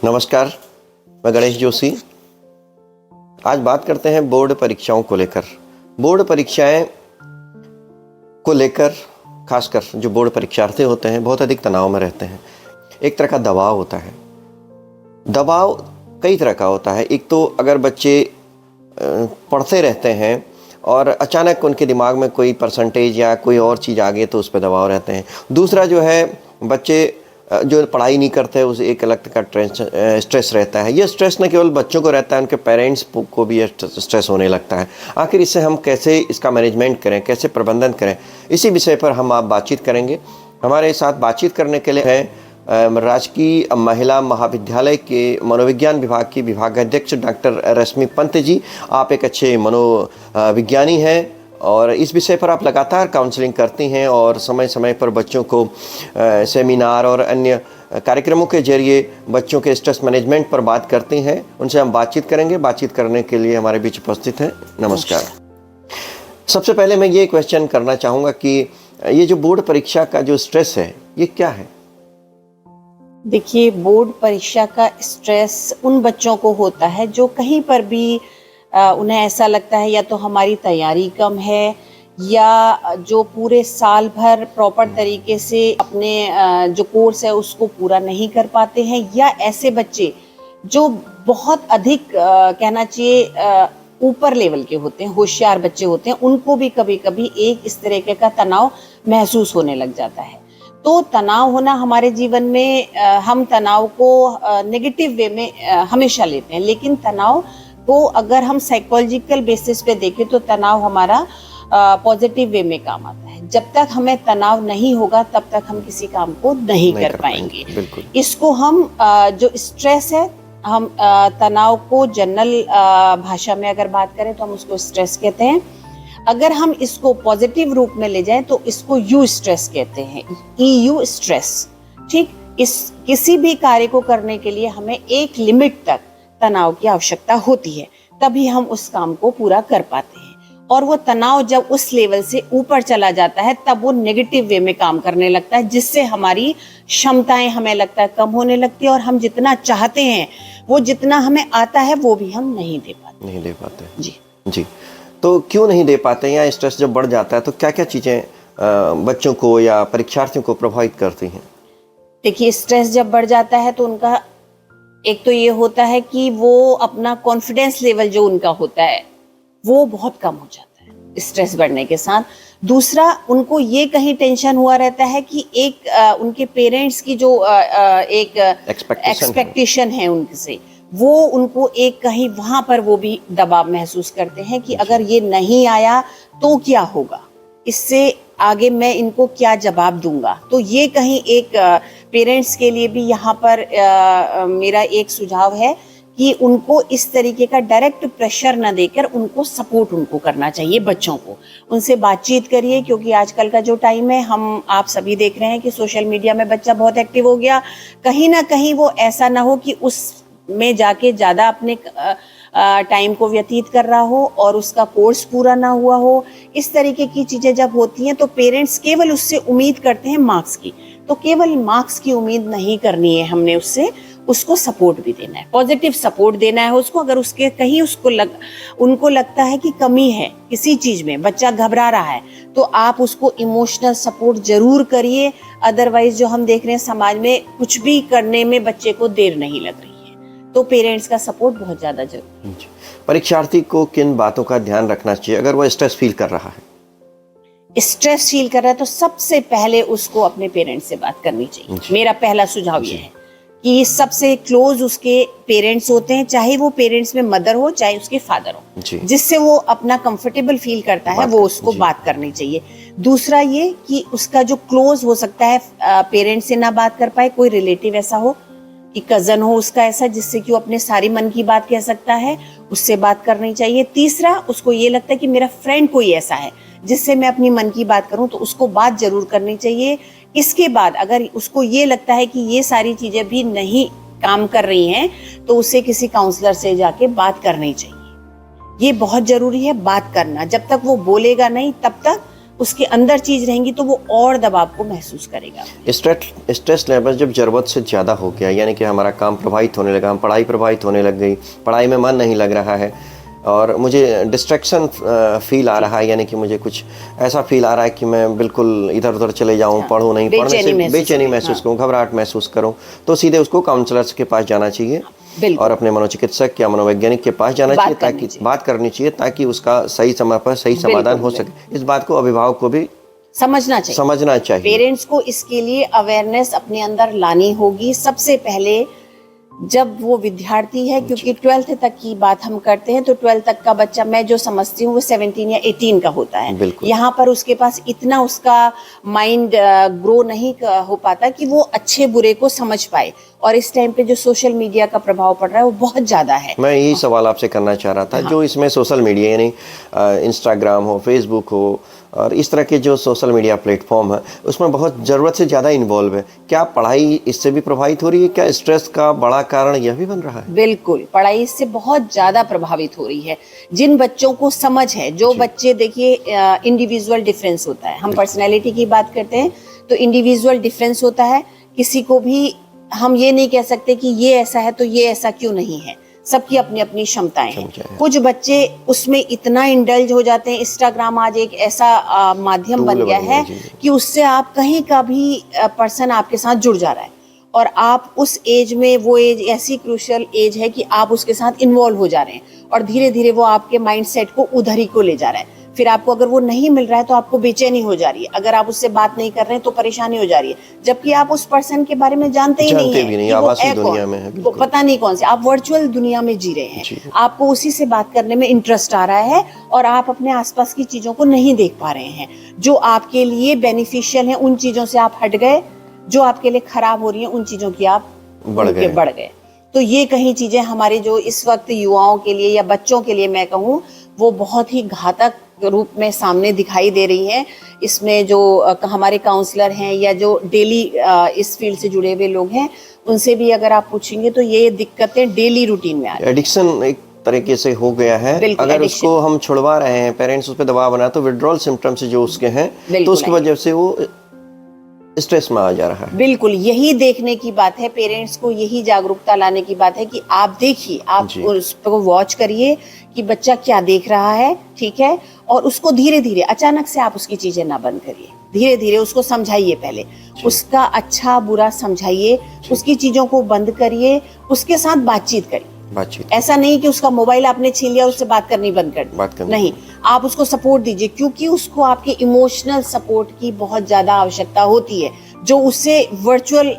नमस्कार, मैं गणेश जोशी। आज बात करते हैं बोर्ड परीक्षाओं को लेकर। बोर्ड परीक्षाएं को लेकर खासकर जो बोर्ड परीक्षार्थी होते हैं बहुत अधिक तनाव में रहते हैं। एक तरह का दबाव होता है। दबाव कई तरह का होता है। एक तो अगर बच्चे पढ़ते रहते हैं और अचानक उनके दिमाग में कोई परसेंटेज या कोई और चीज़ आ गई तो उस पर दबाव रहते हैं। दूसरा जो है, बच्चे जो पढ़ाई नहीं करते उसे एक अलग का स्ट्रेस रहता है। ये स्ट्रेस न केवल बच्चों को रहता है, उनके पेरेंट्स को भी स्ट्रेस होने लगता है। आखिर इससे हम कैसे इसका मैनेजमेंट करें, कैसे प्रबंधन करें, इसी विषय पर हम आप बातचीत करेंगे। हमारे साथ बातचीत करने के लिए हैं राजकीय महिला महाविद्यालय के मनोविज्ञान विभाग की विभागाध्यक्ष डॉक्टर रश्मि पंत जी। आप एक अच्छे मनोविज्ञानी हैं और इस विषय पर आप लगातार काउंसलिंग करती हैं और समय समय पर बच्चों को सेमिनार और अन्य कार्यक्रमों के जरिए बच्चों के स्ट्रेस मैनेजमेंट पर बात करती हैं। उनसे हम बातचीत करेंगे। बातचीत करने के लिए हमारे बीच उपस्थित हैं। नमस्कार। सबसे पहले मैं ये क्वेश्चन करना चाहूँगा कि ये जो बोर्ड परीक्षा का जो स्ट्रेस है ये क्या है? देखिए, बोर्ड परीक्षा का स्ट्रेस उन बच्चों को होता है जो कहीं पर भी उन्हें ऐसा लगता है या तो हमारी तैयारी कम है या जो पूरे साल भर प्रॉपर तरीके से अपने जो कोर्स है उसको पूरा नहीं कर पाते हैं, या ऐसे बच्चे जो बहुत अधिक कहना चाहिए ऊपर लेवल के होते हैं, होशियार बच्चे होते हैं, उनको भी कभी कभी एक इस तरीके का तनाव महसूस होने लग जाता है। तो तनाव होना हमारे जीवन में हम तनाव को नेगेटिव वे में हमेशा लेते हैं, लेकिन तनाव को अगर हम साइकोलॉजिकल बेसिस पे देखें तो तनाव हमारा पॉजिटिव वे में काम आता है। जब तक हमें तनाव नहीं होगा तब तक हम किसी काम को नहीं कर पाएंगे। इसको हम जो स्ट्रेस है, हम तनाव को जनरल भाषा में अगर बात करें तो हम उसको स्ट्रेस कहते हैं। अगर हम इसको पॉजिटिव रूप में ले जाएं तो इसको यू स्ट्रेस कहते हैं, EU स्ट्रेस। ठीक, इस किसी भी कार्य को करने के लिए हमें एक लिमिट तक तनाव की आवश्यकता होती है, तभी हम उस काम को पूरा कर पाते हैं। और वो तनाव जब उस लेवल से ऊपर चला जाता है तब वो नेगेटिव वे में काम करने लगता है, जिससे हमारी क्षमताएं हमें लगता है कम होने लगती है और हम जितना चाहते हैं, वो जितना हमें आता है वो भी हम नहीं दे पाते। जी। तो क्यों नहीं दे पाते, या स्ट्रेस जब बढ़ जाता है तो क्या क्या चीज़ें बच्चों को या परीक्षार्थियों को प्रभावित करती हैं? देखिए, स्ट्रेस जब बढ़ जाता है तो उनका एक तो ये होता है कि वो अपना कॉन्फिडेंस लेवल जो उनका होता है वो बहुत कम हो जाता है स्ट्रेस बढ़ने के साथ। दूसरा, उनको ये कहीं टेंशन हुआ रहता है कि एक उनके पेरेंट्स की जो एक एक्सपेक्टेशन है उनसे, वो उनको एक कहीं वहां पर वो भी दबाव महसूस करते हैं कि अगर ये नहीं आया तो क्या होगा, इससे आगे मैं इनको क्या जवाब दूंगा। तो ये कहीं एक पेरेंट्स के लिए भी यहाँ पर मेरा एक सुझाव है कि उनको इस तरीके का डायरेक्ट प्रेशर न देकर उनको सपोर्ट उनको करना चाहिए। बच्चों को उनसे बातचीत करिए, क्योंकि आजकल का जो टाइम है, हम आप सभी देख रहे हैं कि सोशल मीडिया में बच्चा बहुत एक्टिव हो गया। कहीं ना कहीं वो ऐसा ना हो कि उसमें जाके ज़्यादा अपने टाइम को व्यतीत कर रहा हो और उसका कोर्स पूरा ना हुआ हो। इस तरीके की चीज़ें जब होती हैं तो पेरेंट्स केवल उससे उम्मीद करते हैं मार्क्स की। तो केवल मार्क्स की उम्मीद नहीं करनी है हमने उससे, उसको सपोर्ट भी देना है, पॉजिटिव सपोर्ट देना है उसको। अगर उसके कहीं उनको लगता है कि कमी है किसी चीज़ में, बच्चा घबरा रहा है, तो आप उसको इमोशनल सपोर्ट जरूर करिए। अदरवाइज जो हम देख रहे हैं समाज में, कुछ भी करने में बच्चे को देर नहीं लग रही है, तो पेरेंट्स का सपोर्ट बहुत ज़्यादा जरूरी है। परीक्षार्थी को किन बातों का ध्यान रखना चाहिए अगर वो स्ट्रेस फील कर रहा है? स्ट्रेस फील कर रहा है तो सबसे पहले उसको अपने पेरेंट्स से बात करनी चाहिए। मेरा पहला सुझाव ये है कि सबसे क्लोज उसके पेरेंट्स होते हैं, चाहे वो पेरेंट्स में मदर हो चाहे उसके फादर हो, जिससे वो अपना कंफर्टेबल फील करता है, वो उसको बात करनी चाहिए। दूसरा ये कि उसका जो क्लोज हो सकता है, पेरेंट्स से ना बात कर पाए, कोई रिलेटिव ऐसा हो कि कजन हो उसका ऐसा, जिससे कि वो अपने सारी मन की बात कह सकता है, उससे बात करनी चाहिए। तीसरा, उसको ये लगता है कि मेरा फ्रेंड कोई ऐसा है जिससे मैं अपनी मन की बात करूं, तो उसको बात जरूर करनी चाहिए। इसके बाद अगर उसको ये लगता है कि ये सारी चीजें भी नहीं काम कर रही हैं, तो उसे किसी काउंसलर से जाके बात करनी चाहिए। ये बहुत जरूरी है बात करना। जब तक वो बोलेगा नहीं तब तक उसके अंदर चीज रहेंगी तो वो और दबाव को महसूस करेगा। स्ट्रेस लेवल जब ज़रूरत से ज़्यादा हो गया, यानी कि हमारा काम प्रभावित होने लगा, हम पढ़ाई प्रभावित होने लग गई, पढ़ाई में मन नहीं लग रहा है और मुझे डिस्ट्रैक्शन फील आ रहा है, यानी कि मुझे कुछ ऐसा फील आ रहा है कि मैं बिल्कुल इधर उधर चले जाऊं, पढ़ूं नहीं, पढ़ने से बेचैनी महसूस करूं, घबराहट महसूस करूं, तो सीधे उसको काउंसलर्स के पास जाना चाहिए और अपने मनोचिकित्सक या मनोवैज्ञानिक के पास जाना चाहिए, ताकि बात करनी चाहिए ताकि उसका सही समय पर सही समाधान हो सके। इस बात को अभिभावक को भी समझना चाहिए। पेरेंट्स को इसके लिए अवेयरनेस अपने अंदर लानी होगी सबसे पहले जब वो विद्यार्थी है, क्योंकि 12th तक की बात हम करते हैं तो 12th तक का बच्चा मैं जो समझती हूँ वो 17 या 18 का होता है। यहाँ पर उसके पास इतना उसका माइंड ग्रो नहीं हो पाता कि वो अच्छे बुरे को समझ पाए, और इस टाइम पे जो सोशल मीडिया का प्रभाव पड़ रहा है वो बहुत ज्यादा है। मैं यही सवाल आपसे करना चाह रहा था। जो इसमें सोशल मीडिया यानी इंस्टाग्राम हो, फेसबुक हो और इस तरह के जो सोशल मीडिया प्लेटफॉर्म है उसमें बहुत ज़रूरत से ज़्यादा इन्वॉल्व है, क्या पढ़ाई इससे भी प्रभावित हो रही है? क्या स्ट्रेस का बड़ा कारण यह भी बन रहा है? बिल्कुल, पढ़ाई इससे बहुत ज़्यादा प्रभावित हो रही है। जिन बच्चों को समझ है, जो बच्चे देखिए इंडिविजुअल डिफरेंस होता है, हम पर्सनैलिटी की बात करते हैं तो इंडिविजुअल डिफरेंस होता है, किसी को भी हम ये नहीं कह सकते कि ये ऐसा है तो ये ऐसा क्यों नहीं है, सबकी अपनी अपनी क्षमताएं हैं। कुछ बच्चे उसमें इतना इंडल्ज हो जाते हैं। इंस्टाग्राम आज एक ऐसा माध्यम बन गया है कि उससे आप कहीं का भी पर्सन आपके साथ जुड़ जा रहा है, और आप उस एज में, वो एज ऐसी क्रूशियल एज है कि आप उसके साथ इन्वॉल्व हो जा रहे हैं और धीरे धीरे वो आपके माइंड सेट को उधर ही को ले जा रहा है। फिर आपको अगर वो नहीं मिल रहा है तो आपको बेचैनी हो जा रही है, अगर आप उससे बात नहीं कर रहे हैं तो परेशानी हो जा रही है, जबकि आप उस पर्सन के बारे में जानते ही नहीं है, आभासी दुनिया में है, पता नहीं कौन से, आप वर्चुअल दुनिया में जी रहे हैं, आपको उसी से बात करने में इंटरेस्ट आ रहा है और आप अपने आसपास की चीजों को नहीं देख पा रहे हैं। जो आपके लिए बेनिफिशियल है उन चीजों से आप हट गए, जो आपके लिए खराब हो रही है उन चीजों की आप बढ़ गए। तो ये कहीं चीजें हमारे जो इस वक्त युवाओं के लिए या बच्चों के लिए मैं कहूँ वो बहुत ही घातक रूप में सामने दिखाई दे रही हैं। इसमें जो हमारे काउंसलर हैं या जो डेली इस फील्ड से जुड़े हुए लोग हैं उनसे भी अगर आप पूछेंगे तो ये दिक्कतें डेली रूटीन में आ रही हैं। एडिक्शन एक तरीके से हो गया है, अगर उसको हम छुड़वा रहे हैं, पेरेंट्स उस पर दबाव बना तो विड्रॉल सिम्टम्स जो उसके हैं तो उसकी वजह से वो स्ट्रेस में आ जा रहा है। बिल्कुल, यही देखने की बात है, पेरेंट्स को यही जागरूकता लाने की बात है कि आप देखिए, आप उस पर वॉच करिए कि बच्चा क्या देख रहा है, ठीक है, और उसको धीरे धीरे, अचानक से आप उसकी चीजें ना बंद करिए, धीरे धीरे उसको समझाइए, पहले उसका अच्छा बुरा समझाइए, उसकी चीजों को बंद करिए, उसके साथ बातचीत करिए। ऐसा नहीं कि उसका मोबाइल आपने छीन लिया उससे बात करनी बंद कर दी, नहीं, आप उसको सपोर्ट दीजिए, क्योंकि उसको आपके इमोशनल सपोर्ट की बहुत ज्यादा आवश्यकता होती है, जो उससे वर्चुअल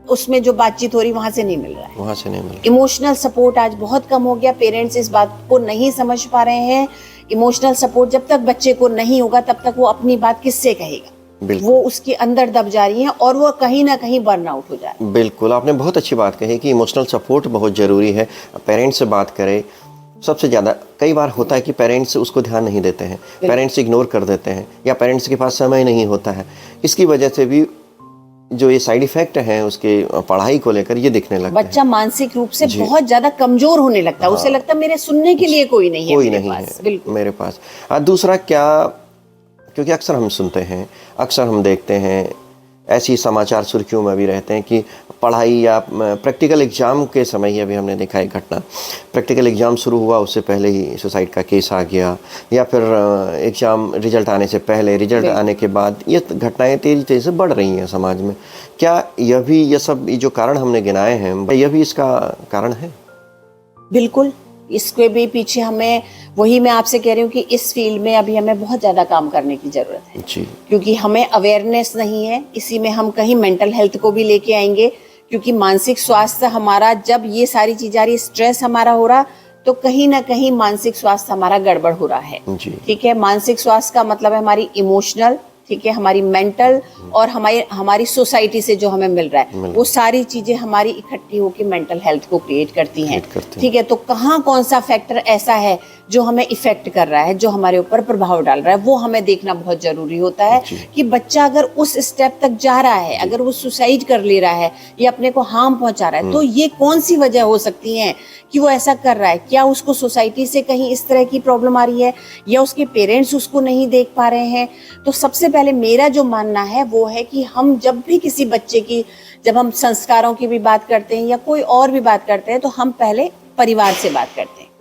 उसमें जो बातचीत हो रही वहां से नहीं मिल रहा है, वहां से नहीं मिल रहा। इमोशनल सपोर्ट आज बहुत कम हो गया, पेरेंट्स इस बात को नहीं समझ पा रहे हैं। इमोशनल सपोर्ट जब तक बच्चे को नहीं होगा तब तक वो अपनी बात किससे कहेगा, वो उसके अंदर दब जा रही है और वो कहीं ना कहीं बर्नआउट हो जा रहा है। बिल्कुल, आपने बहुत अच्छी बात कही कि इमोशनल सपोर्ट बहुत ज़रूरी है। पेरेंट्स से बात करें, सबसे ज़्यादा कई बार होता है कि पेरेंट्स उसको ध्यान नहीं देते हैं, पेरेंट्स इग्नोर कर देते हैं या पेरेंट्स के पास समय नहीं होता है। इसकी वजह से भी जो ये साइड इफेक्ट हैं उसके पढ़ाई को लेकर ये दिखने लगता है। बच्चा मानसिक रूप से बहुत ज्यादा कमजोर होने लगता है, उसे लगता है मेरे सुनने के लिए कोई नहीं है मेरे पास। दूसरा क्या, क्योंकि अक्सर हम सुनते हैं, अक्सर हम देखते हैं, ऐसी समाचार सुर्खियों में भी रहते हैं कि पढ़ाई या प्रैक्टिकल एग्ज़ाम के समय ही अभी हमने देखा एक घटना, प्रैक्टिकल एग्ज़ाम शुरू हुआ उससे पहले ही सुसाइड का केस आ गया, या फिर एग्ज़ाम रिजल्ट आने से पहले, रिजल्ट आने के बाद, ये घटनाएं तेज़ी तेज़ी से बढ़ रही हैं समाज में। क्या यह भी, ये सब जो कारण हमने गिनाए हैं, यह भी इसका कारण है? बिल्कुल, इसके भी पीछे हमें, वही मैं आपसे कह रही हूँ कि इस फील्ड में अभी हमें बहुत ज़्यादा काम करने की ज़रूरत है जी। क्योंकि हमें अवेयरनेस नहीं है, इसी में हम कहीं मेंटल हेल्थ को भी लेके आएंगे, क्योंकि मानसिक स्वास्थ्य हमारा, जब ये सारी चीज़ें आ रही, स्ट्रेस हमारा हो रहा, तो कहीं ना कहीं मानसिक स्वास्थ्य हमारा गड़बड़ हो रहा है, ठीक है। मानसिक स्वास्थ्य का मतलब है हमारी इमोशनल, ठीक है, हमारी मेंटल और हमारी सोसाइटी से जो हमें मिल रहा है, वो सारी चीजें हमारी इकट्ठी होकर मेंटल हेल्थ को क्रिएट करती हैं। ठीक है, तो कहाँ कौन सा फैक्टर ऐसा है जो हमें इफेक्ट कर रहा है, जो हमारे ऊपर प्रभाव डाल रहा है, वो हमें देखना बहुत जरूरी होता है कि बच्चा अगर उस स्टेप तक जा रहा है, अगर वो सुसाइड कर ले रहा है या अपने को हार्म पहुंचा रहा है, तो ये कौन सी वजह हो सकती है कि वो ऐसा कर रहा है। क्या उसको सोसाइटी से कहीं इस तरह की प्रॉब्लम आ रही है, या उसके पेरेंट्स उसको नहीं देख पा रहे हैं। तो सबसे पहले मेरा जो मानना है वो है कि हम जब भी किसी बच्चे की, जब हम संस्कारों की भी बात करते हैं या कोई और भी बात करते हैं, तो हम पहले परिवार से बात करते हैं।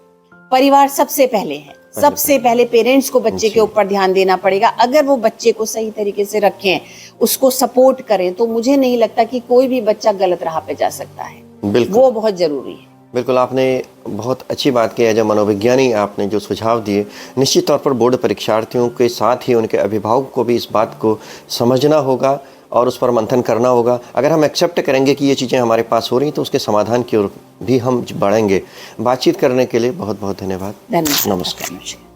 परिवार सबसे पहले है, सबसे पहले पेरेंट्स को बच्चे के ऊपर ध्यान देना पड़ेगा। अगर वो बच्चे को सही तरीके से रखें, उसको सपोर्ट करें, तो मुझे नहीं लगता कि कोई भी बच्चा गलत राह पे जा सकता है। वो बहुत जरूरी है। बिल्कुल, आपने बहुत अच्छी बात की है। जो मनोविज्ञानी आपने जो सुझाव दिए, निश्चित तौर पर बोर्ड परीक्षार्थियों के साथ ही उनके अभिभावक को भी इस बात को समझना होगा और उस पर मंथन करना होगा। अगर हम एक्सेप्ट करेंगे कि ये चीज़ें हमारे पास हो रही तो उसके समाधान की ओर भी हम बढ़ेंगे। बातचीत करने के लिए बहुत बहुत धन्यवाद। धन्यवाद। नमस्कार।